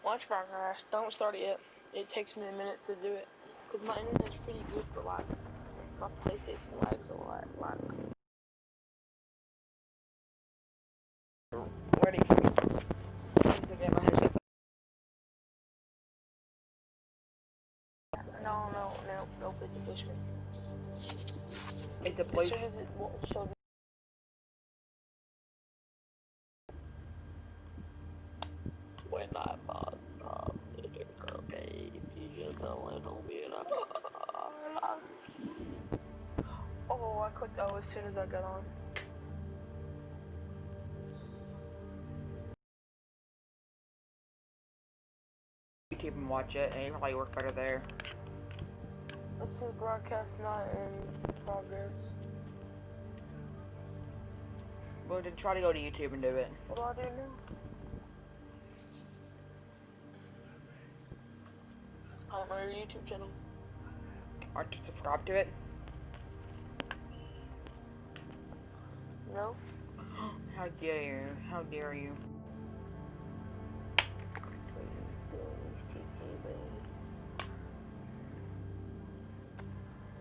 Watch progress. Don't start it yet. It takes me a minute to do it. Because my internet's pretty good, but like, my PlayStation lags a lot. Like, Ready for me to get my headset. no, it's a bushman. It's a As place. soon as it showed me. When I bought the girl babe, you just a little bit of. Oh, I clicked O as soon as I got on. YouTube and watch it, and it probably work better there. It says broadcast not in progress. Well, then try to go to YouTube and do it. What do I do now? I don't know your YouTube channel. Aren't you subscribed to it? No. How dare you? How dare you?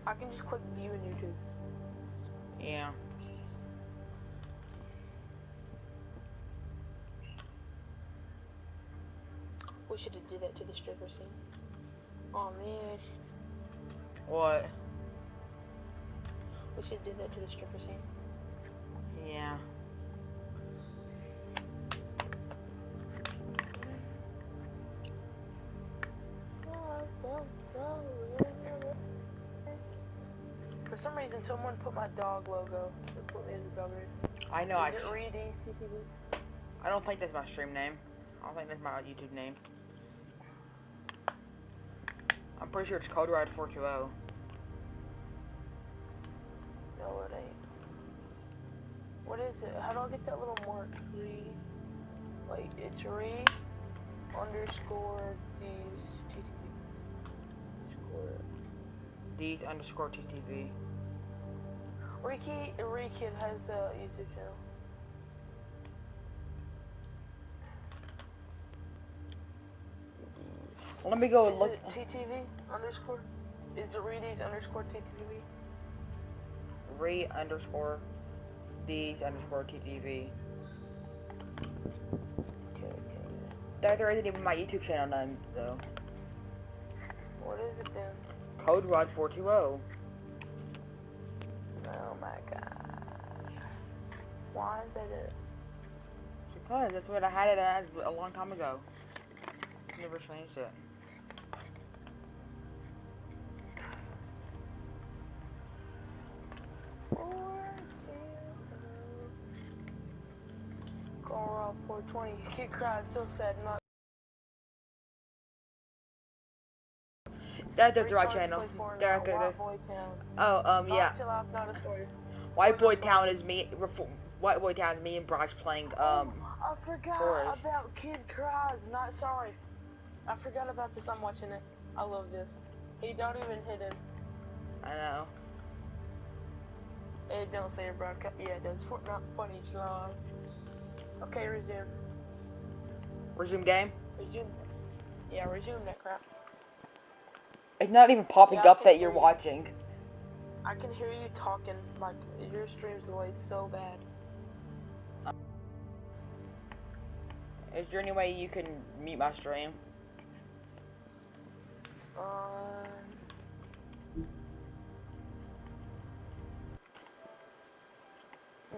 I can just click view in YouTube. Yeah. We should have did that to the stripper scene. Oh man. What? We should have did that to the stripper scene. Yeah. For some reason, someone put my dog logo. They put me as a dog name. I know. Is it Reed TTV? I don't think that's my stream name. I don't think that's my YouTube name. I'm pretty sure it's Code Ride 420. No, it ain't. What is it? How do I get that little mark? Like, it's Reed underscore D's TTV. D's underscore TTV. Ricky has a YouTube channel. Let me go Is look. it TTV underscore? Is it Reedy's underscore TTV? Re underscore D's underscore TTV. Okay. That's already even my YouTube channel name, though. What is it then? Code Rod 420. Oh my god. Why is that it? Because that's what I had it as a long time ago. Never changed it. Call 420. Kid cried so sad. Not. That's the right channel. White Boy Town. Oh, yeah. Not a story. White Boy Town is me. White Boy Town is me and Bryce playing. I forgot Forest. about Kid Cries. Not sorry. I forgot about this. I'm watching it. I love this. He don't even hit it. I know. It don't say a broadcast. Yeah, it does. Fortnite funnies live. Okay, resume. Resume game? Resume. Yeah, resume that crap. It's not even popping up that you're watching. I can hear you talking, like, your stream's delayed so bad. Is there any way you can mute my stream?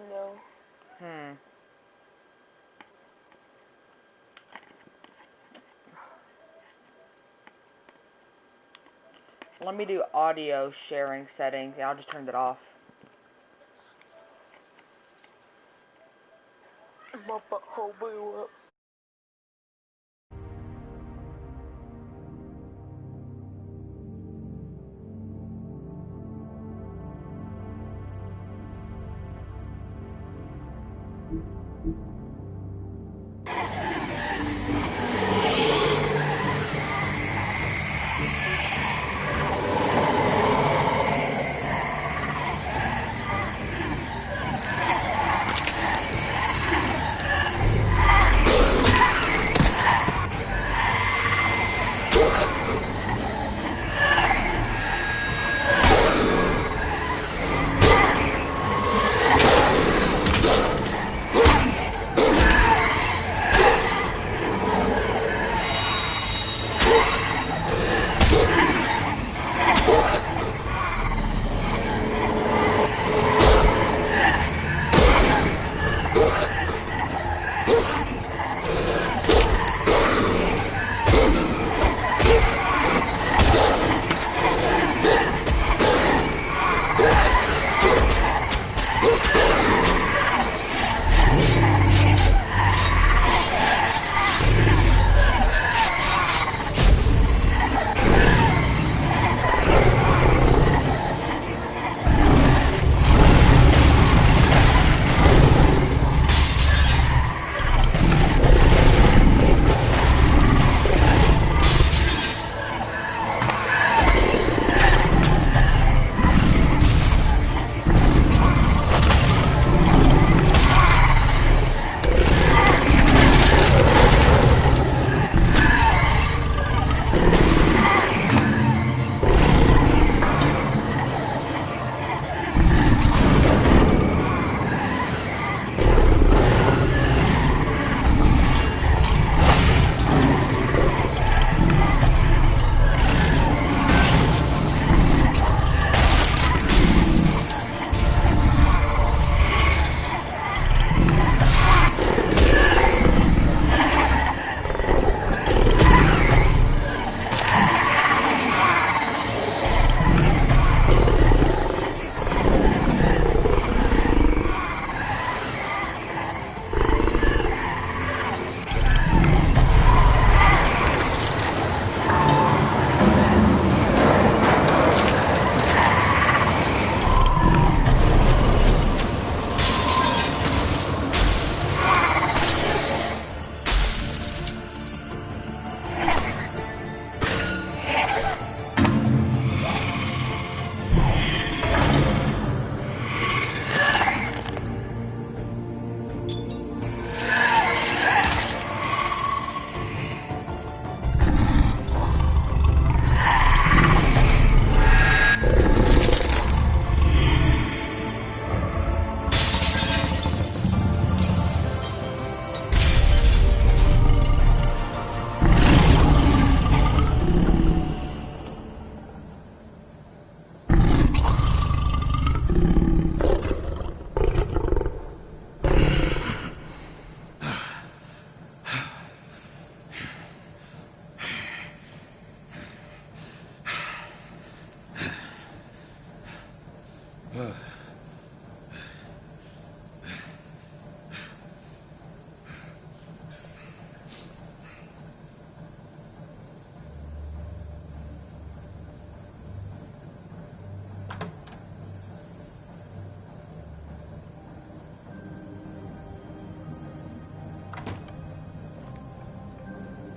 No. Let me do audio sharing settings, and I'll just turn it off. My butthole blew up.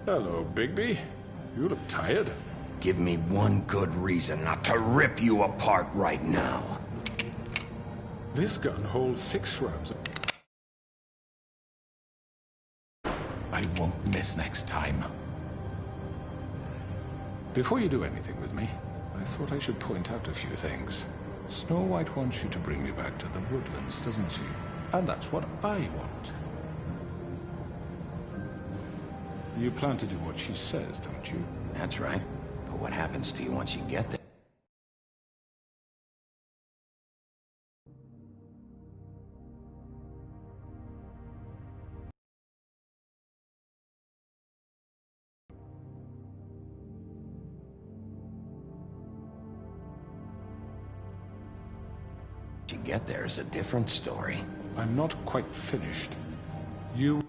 Hello, Bigby. You look tired. Give me one good reason not to rip you apart right now. This gun holds 6 rounds. I won't miss next time. Before you do anything with me, I thought I should point out a few things. Snow White wants you to bring me back to the woodlands, doesn't she? And that's what I want. You plan to do what she says, don't you? That's right. But what happens to you once you get there? Once you get there is a different story. I'm not quite finished. You...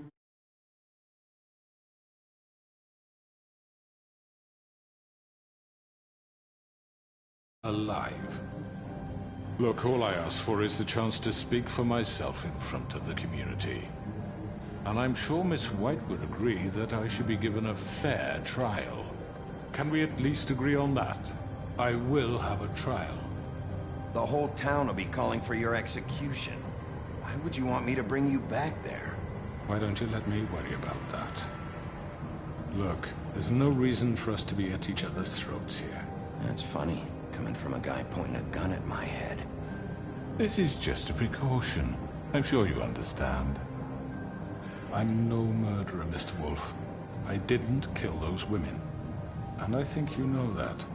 alive. Look, all I ask for is the chance to speak for myself in front of the community. And I'm sure Miss White would agree that I should be given a fair trial. Can we at least agree on that? I will have a trial. The whole town will be calling for your execution. Why would you want me to bring you back there? Why don't you let me worry about that? Look, there's no reason for us to be at each other's throats here. That's funny, coming from a guy pointing a gun at my head. This is just a precaution. I'm sure you understand. I'm no murderer, Mr. Wolf. I didn't kill those women. And I think you know that.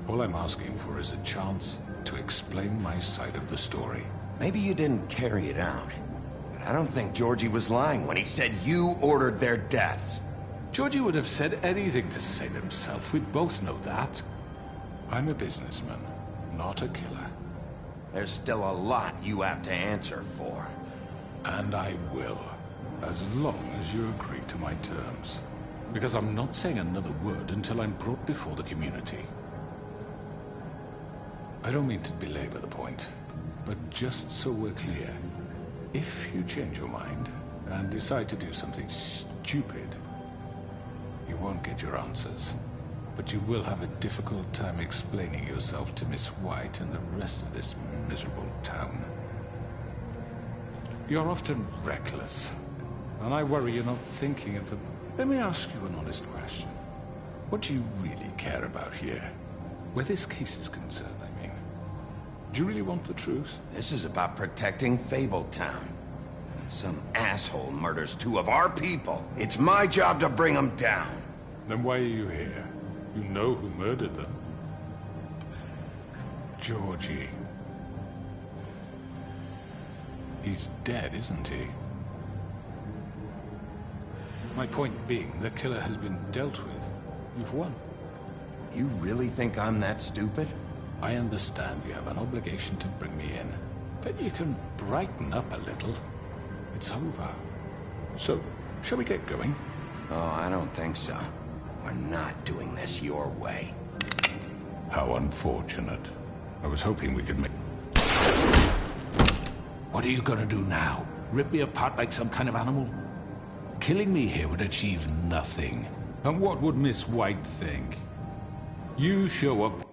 All I'm asking for is a chance to explain my side of the story. Maybe you didn't carry it out. But I don't think Georgie was lying when he said you ordered their deaths. Georgie would have said anything to save himself. We both know that. I'm a businessman, not a killer. There's still a lot you have to answer for. And I will, as long as you agree to my terms. Because I'm not saying another word until I'm brought before the community. I don't mean to belabor the point, but just so we're clear, if you change your mind and decide to do something stupid, you won't get your answers. But you will have a difficult time explaining yourself to Miss White and the rest of this miserable town. You're often reckless, and I worry you're not thinking of the... Let me ask you an honest question. What do you really care about here? Where this case is concerned, I mean. Do you really want the truth? This is about protecting Fabletown. Some asshole murders 2 of our people. It's my job to bring them down. Then why are you here? You know who murdered them. Georgie. He's dead, isn't he? My point being, the killer has been dealt with. You've won. You really think I'm that stupid? I understand you have an obligation to bring me in, but you can brighten up a little. It's over. So, shall we get going? Oh, I don't think so. We're not doing this your way. How unfortunate. I was hoping we could make... What are you gonna do now? Rip me apart like some kind of animal? Killing me here would achieve nothing. And what would Miss White think? You show up...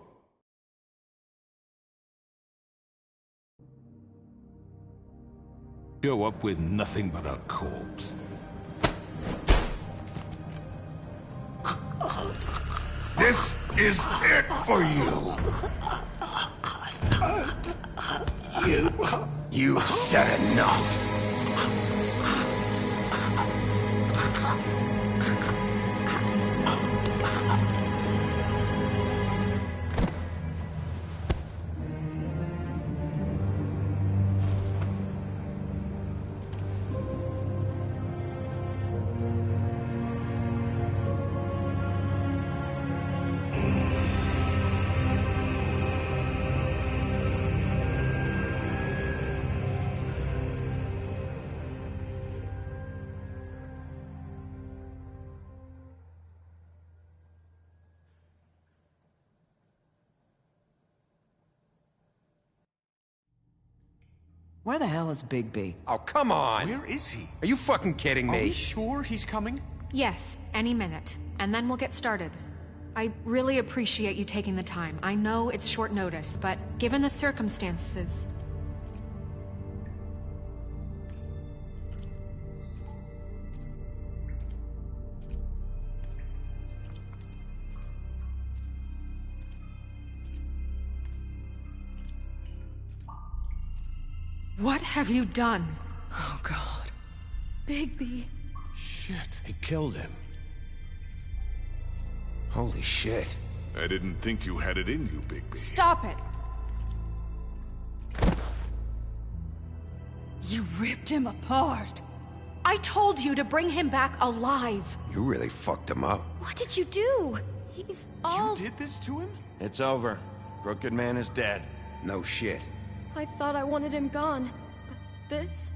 with nothing but a corpse. This is it for you. You said enough. Where the hell is Bigby? Oh, come on! Where is he? Are you fucking kidding Are me? we sure he's coming? Yes, any minute. And then we'll get started. I really appreciate you taking the time. I know it's short notice, but given the circumstances... What have you done? Oh, God. Bigby. Shit. He killed him. Holy shit. I didn't think you had it in you, Bigby. Stop it! You ripped him apart. I told you to bring him back alive. You really fucked him up. What did you do? He's all... You did this to him? It's over. Crooked Man is dead. No shit. I thought I wanted him gone. But this?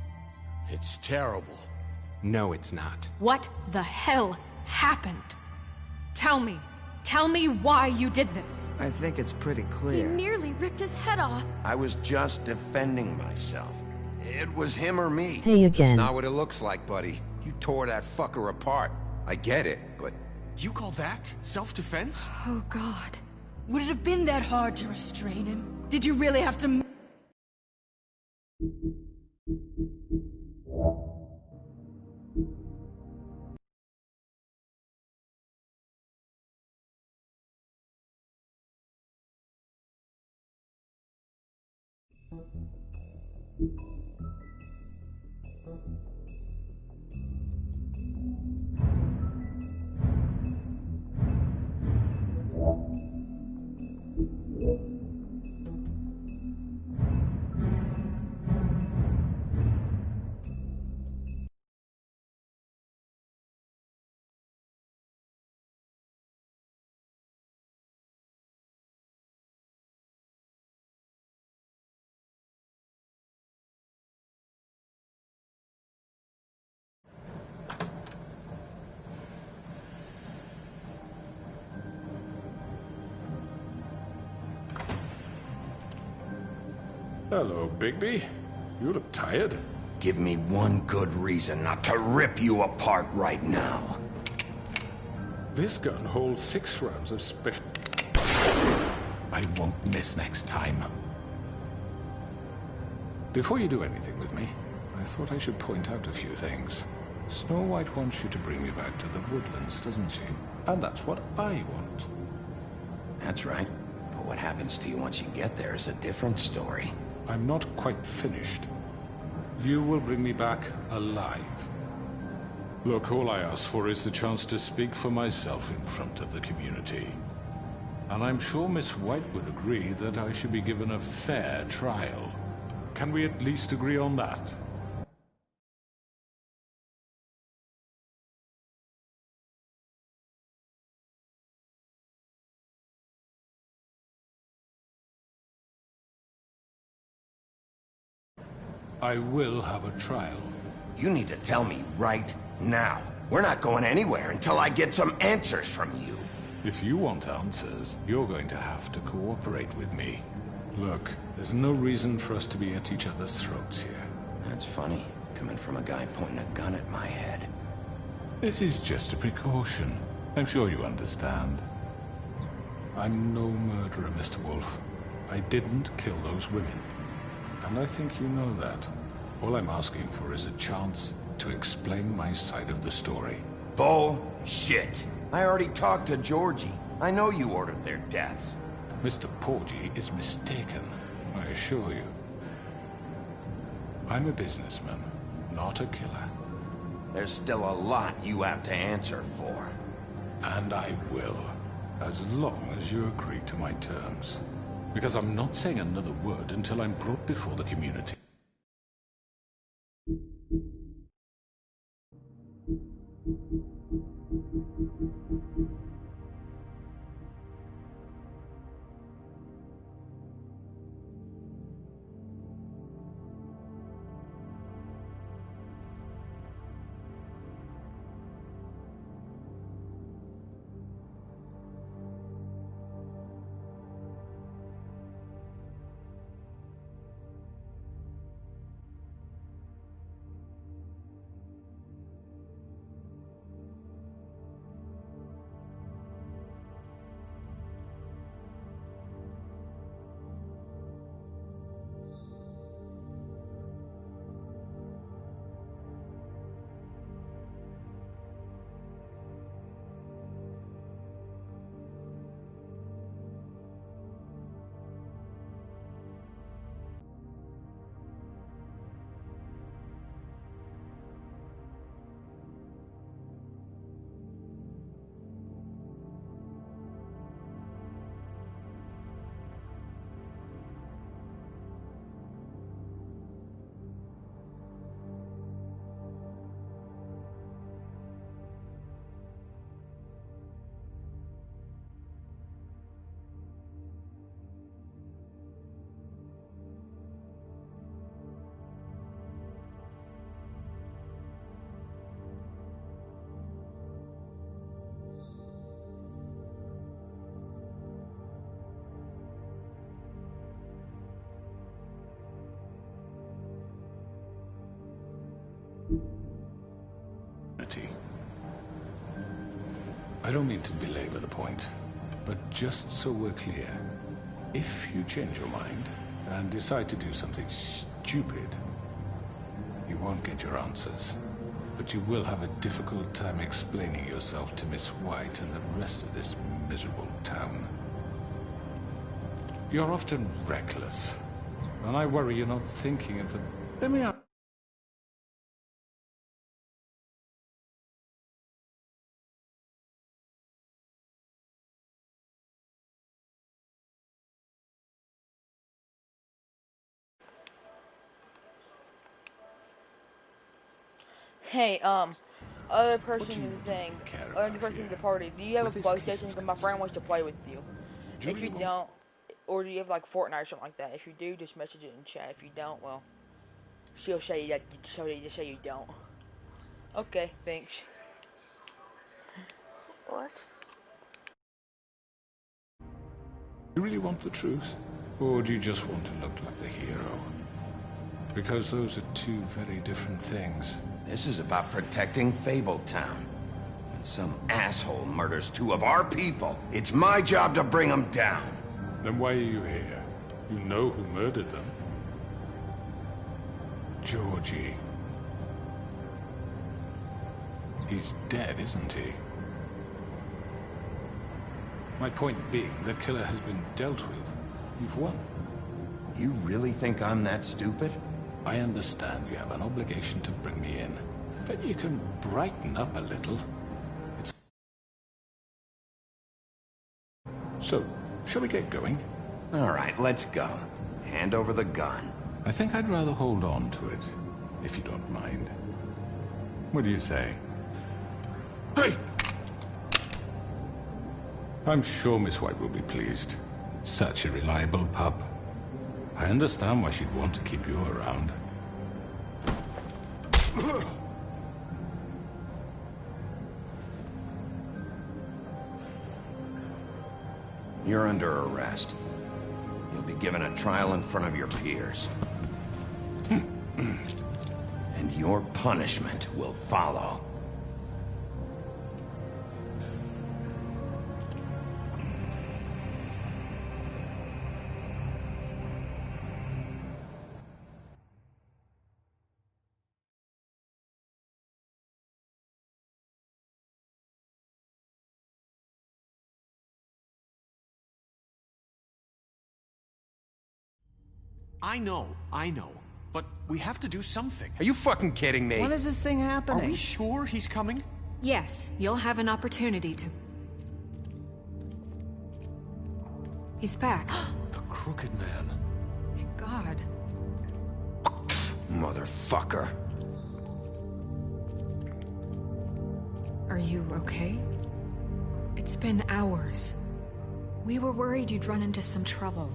It's terrible. No, it's not. What the hell happened? Tell me. Tell me why you did this. I think it's pretty He clear. nearly ripped his head off. I was just defending myself. It was him or me. Hey again. It's not what it looks like, buddy. You tore that fucker apart. I get it, but... You call that self-defense? Oh, God. Would it have been that hard to restrain him? Did you really have to... Hello, Bigby. You look tired. Give me one good reason not to rip you apart right now. This gun holds 6 rounds of special... I won't miss next time. Before you do anything with me, I thought I should point out a few things. Snow White wants you to bring me back to the woodlands, doesn't she? And that's what I want. That's right. But what happens to you once you get there is a different story. I'm not quite finished. You will bring me back alive. Look, all I ask for is the chance to speak for myself in front of the community. And I'm sure Miss White would agree that I should be given a fair trial. Can we at least agree on that? I will have a trial. You need to tell me right now. We're not going anywhere until I get some answers from you. If you want answers, you're going to have to cooperate with me. Look, there's no reason for us to be at each other's throats here. That's funny, coming from a guy pointing a gun at my head. This is just a precaution. I'm sure you understand. I'm no murderer, Mr. Wolf. I didn't kill those women. And I think you know that. All I'm asking for is a chance to explain my side of the story. Bullshit. I already talked to Georgie. I know you ordered their deaths. Mr. Porgy is mistaken, I assure you. I'm a businessman, not a killer. There's still a lot you have to answer for. And I will, as long as you agree to my terms. Because I'm not saying another word until I'm brought before the community. I don't mean to belabor the point, but just so we're clear, if you change your mind and decide to do something stupid, you won't get your answers. But you will have a difficult time explaining yourself to Miss White and the rest of this miserable town. You're often reckless, and I worry you're not thinking of the... Let me ask... Hey, other person What do you is saying, really care other about person in here? the party, do you have With a this case PlayStation? is Because my friend wants to play with you. If Julie you won't- don't, or do you have like Fortnite or something like that? If you do, just message it in chat. If you don't, well, she'll say that. Just say you don't. Okay, thanks. What? Do you really want the truth? Or do you just want to look like the hero? Because those are two very different things. This is about protecting Fabletown. When some asshole murders two of our people, it's my job to bring them down. Then why are you here? You know who murdered them. Georgie. He's dead, isn't he? My point being, the killer has been dealt with. You've won. You really think I'm that stupid? I understand you have an obligation to bring me in, but you can brighten up a little. It's... So, shall we get going? All right, let's go. Hand over the gun. I think I'd rather hold on to it, if you don't mind. What do you say? Hey! I'm sure Miss White will be pleased. Such a reliable pup. I understand why she'd want to keep you around. You're under arrest. You'll be given a trial in front of your peers. And your punishment will follow. I know. But we have to do something. Are you fucking kidding me? When is this thing happening? Are we sure he's coming? Yes, you'll have an opportunity to... He's back. The Crooked Man. Thank God. Motherfucker. Are you okay? It's been hours. We were worried you'd run into some trouble.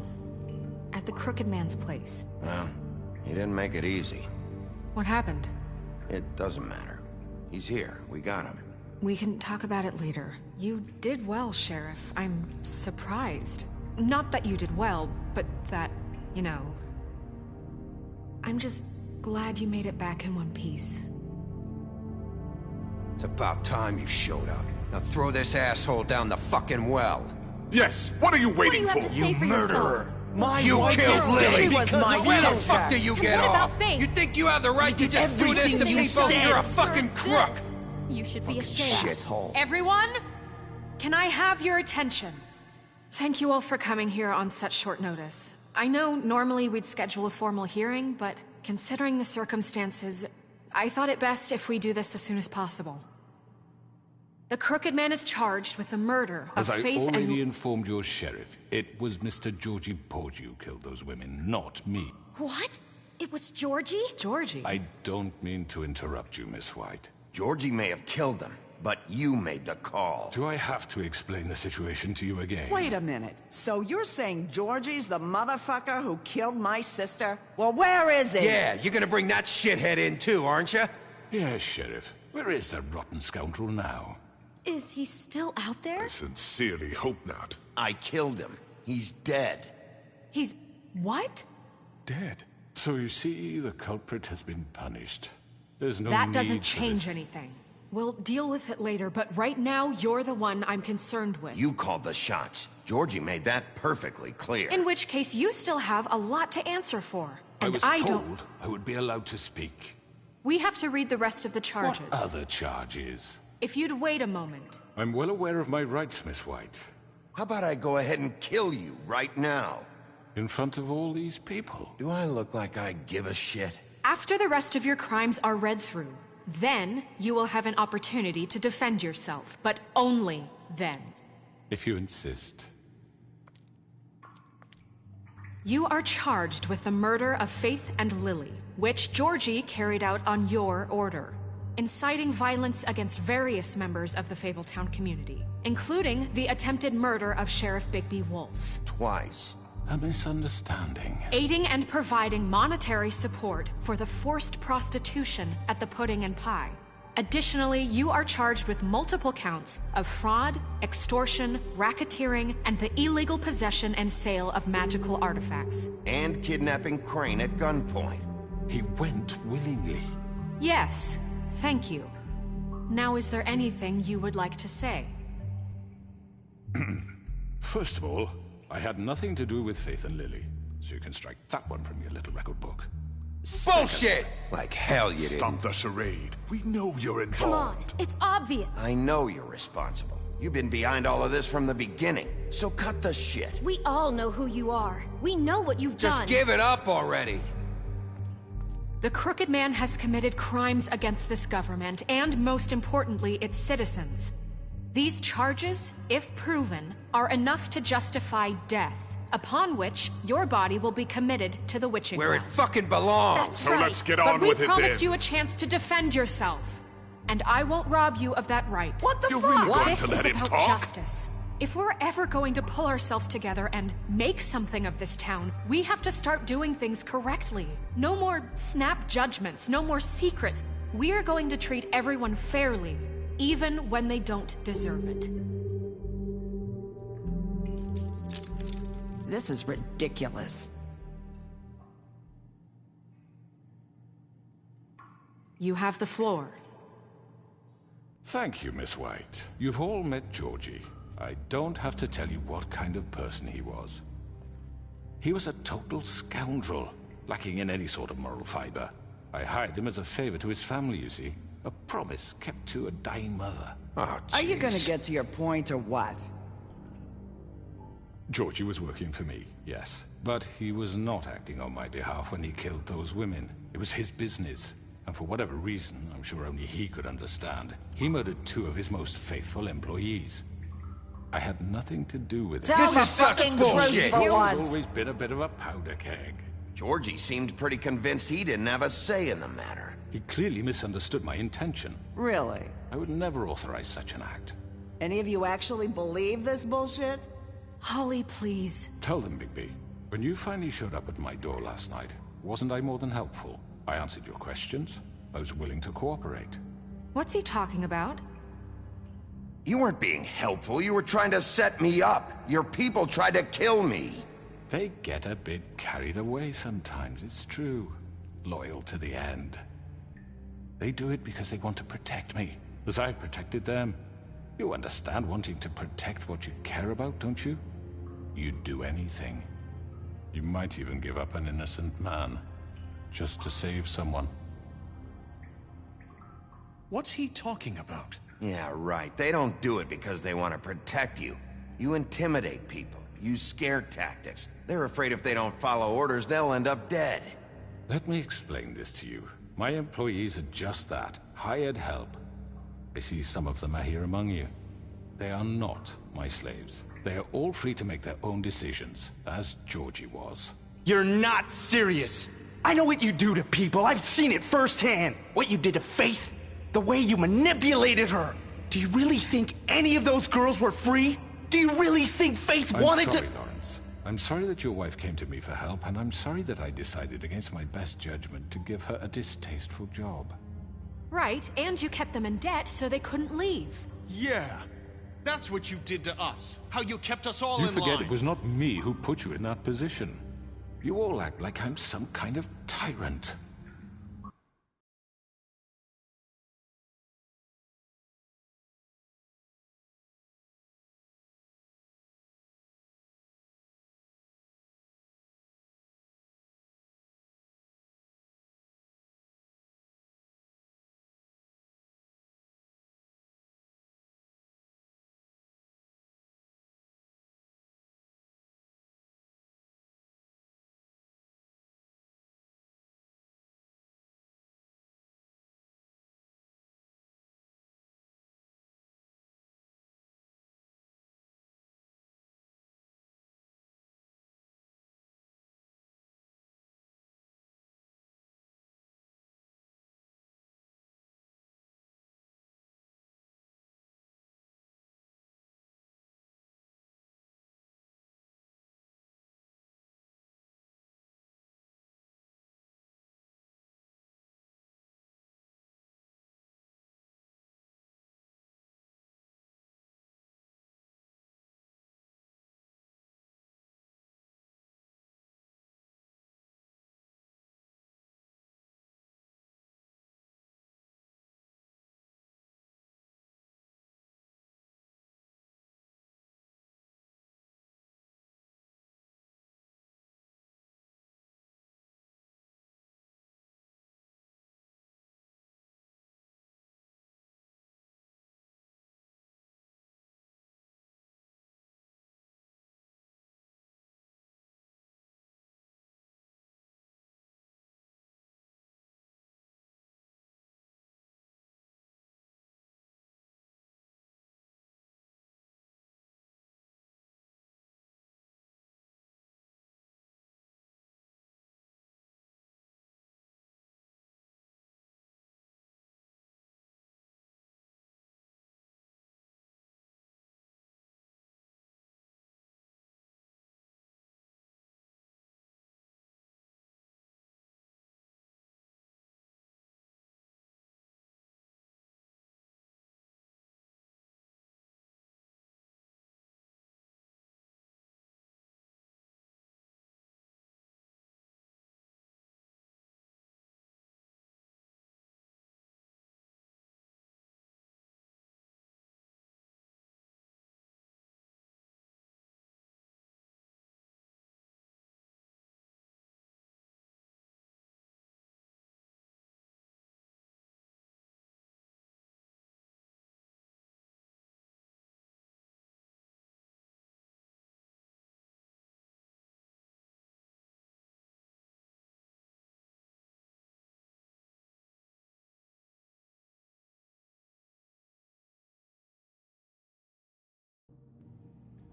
At the Crooked Man's place. Well, he didn't make it easy. What happened? It doesn't matter. He's here. We got him. We can talk about it later. You did well, Sheriff. I'm surprised. Not that you did well, but that, you know... I'm just glad you made it back in one piece. It's about time you showed up. Now throw this asshole down the fucking well. Yes, what are you waiting What do you have to say for yourself? You killed Lily! She was my Where the sister. fuck do you get what about off? Faith? You think you have the right to just do this to everything you people? said. You're a fucking crook! This. You should be ashamed. Shithole. Everyone? Can I have your attention? Thank you all for coming here on such short notice. I know normally we'd schedule a formal hearing, but considering the circumstances, I thought it best if we do this as soon as possible. The Crooked Man is charged with the murder of As I Faith already and... informed your sheriff, it was Mr. Georgie Porgy who killed those women, not me. What? It was Georgie? Georgie? I don't mean to interrupt you, Miss White. Georgie may have killed them, but you made the call. Do I have to explain the situation to you again? Wait a minute. So you're saying Georgie's the motherfucker who killed my sister? Well, where is he? Yeah, you're gonna bring that shithead in too, aren't you? Yes, Sheriff. Where is the rotten scoundrel now? Is he still out there? I sincerely hope not. I killed him. He's dead. He's... what? Dead. So you see, the culprit has been punished. There's no That need doesn't for change this. anything. We'll deal with it later, but right now, you're the one I'm concerned with. You called the shots. Georgie made that perfectly clear. In which case, you still have a lot to answer for. I And was told I would be allowed to speak. We have to read the rest of the charges. What other charges? If you'd wait a moment. I'm well aware of my rights, Miss White. How about I go ahead and kill you right now? In front of all these people? Do I look like I give a shit? After the rest of your crimes are read through, then you will have an opportunity to defend yourself, but only then. If you insist. You are charged with the murder of Faith and Lily, which Georgie carried out on your order, inciting violence against various members of the Fabletown community, including the attempted murder of Sheriff Bigby Wolf. Twice. A misunderstanding. Aiding and providing monetary support for the forced prostitution at the Pudding and Pie. Additionally, you are charged with multiple counts of fraud, extortion, racketeering, and the illegal possession and sale of magical artifacts. And kidnapping Crane at gunpoint. He went willingly. Yes, thank you. Now, is there anything you would like to say? First of all, I had nothing to do with Faith and Lily, so you can strike that one from your little record book. Bullshit! Like hell you didn't. Stop the charade. We know you're involved. Come on, it's obvious. I know you're responsible. You've been behind all of this from the beginning, so cut the shit. We all know who you are. We know what you've done. Just give it up already. The Crooked Man has committed crimes against this government, and most importantly, its citizens. These charges, if proven, are enough to justify death, upon which your body will be committed to the witching Where it well. fucking belongs. That's So right. let's get on with it But we promised then. you a chance to defend yourself, and I won't rob you of that right. What the You're fuck? really going This to is let him about talk? justice. If we're ever going to pull ourselves together and make something of this town, we have to start doing things correctly. No more snap judgments, no more secrets. We are going to treat everyone fairly, even when they don't deserve it. This is ridiculous. You have the floor. Thank you, Miss White. You've all met Georgie. I don't have to tell you what kind of person he was. He was a total scoundrel, lacking in any sort of moral fiber. I hired him as a favor to his family, you see. A promise kept to a dying mother. Oh, Are you jeez. gonna get to your point or what? Georgie was working for me, yes. But he was not acting on my behalf when he killed those women. It was his business. And for whatever reason, I'm sure only he could understand, he murdered 2 of his most faithful employees. I had nothing to do with it. Tell This the is such fucking bullshit. truth for He's once. always been a bit of a powder keg. Georgie seemed pretty convinced he didn't have a say in the matter. He clearly misunderstood my intention. Really? I would never authorize such an act. Any of you actually believe this bullshit? Holly, please. Tell them, Bigby. When you finally showed up at my door last night, wasn't I more than helpful? I answered your questions. I was willing to cooperate. What's he talking about? You weren't being helpful, you were trying to set me up. Your people tried to kill me. They get a bit carried away sometimes, it's true. Loyal to the end. They do it because they want to protect me, as I protected them. You understand wanting to protect what you care about, don't you? You'd do anything. You might even give up an innocent man, just to save someone. What's he talking about? Yeah, right. They don't do it because they want to protect you. You intimidate people, use scare tactics. They're afraid if they don't follow orders, they'll end up dead. Let me explain this to you. My employees are just that, hired help. I see some of them are here among you. They are not my slaves. They are all free to make their own decisions, as Georgie was. You're not serious. I know what you do to people. I've seen it firsthand. What you did to Faith. The way you manipulated her. Do you really think any of those girls were free? Do you really think Faith wanted I'm sorry, to— Lawrence. I'm sorry that your wife came to me for help, and I'm sorry that I decided against my best judgment to give her a distasteful job. Right, and you kept them in debt so they couldn't leave. Yeah. That's what you did to us. How you kept us all You in forget line. it was not me who put you in that position. You all act like I'm some kind of tyrant.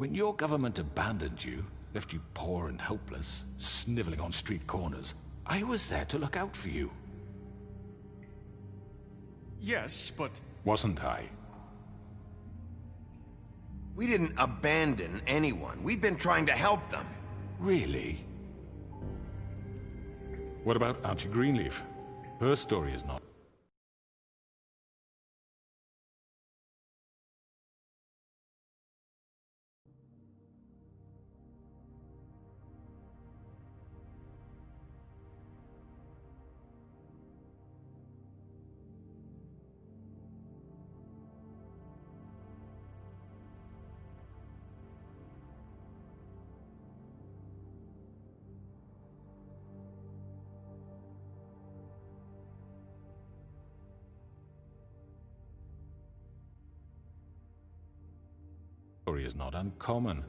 When your government abandoned you, left you poor and helpless, sniveling on street corners, I was there to look out for you. Yes, but... Wasn't I? We didn't abandon anyone. We've been trying to help them. Really? What about Auntie Greenleaf? Her story is not... story is not uncommon.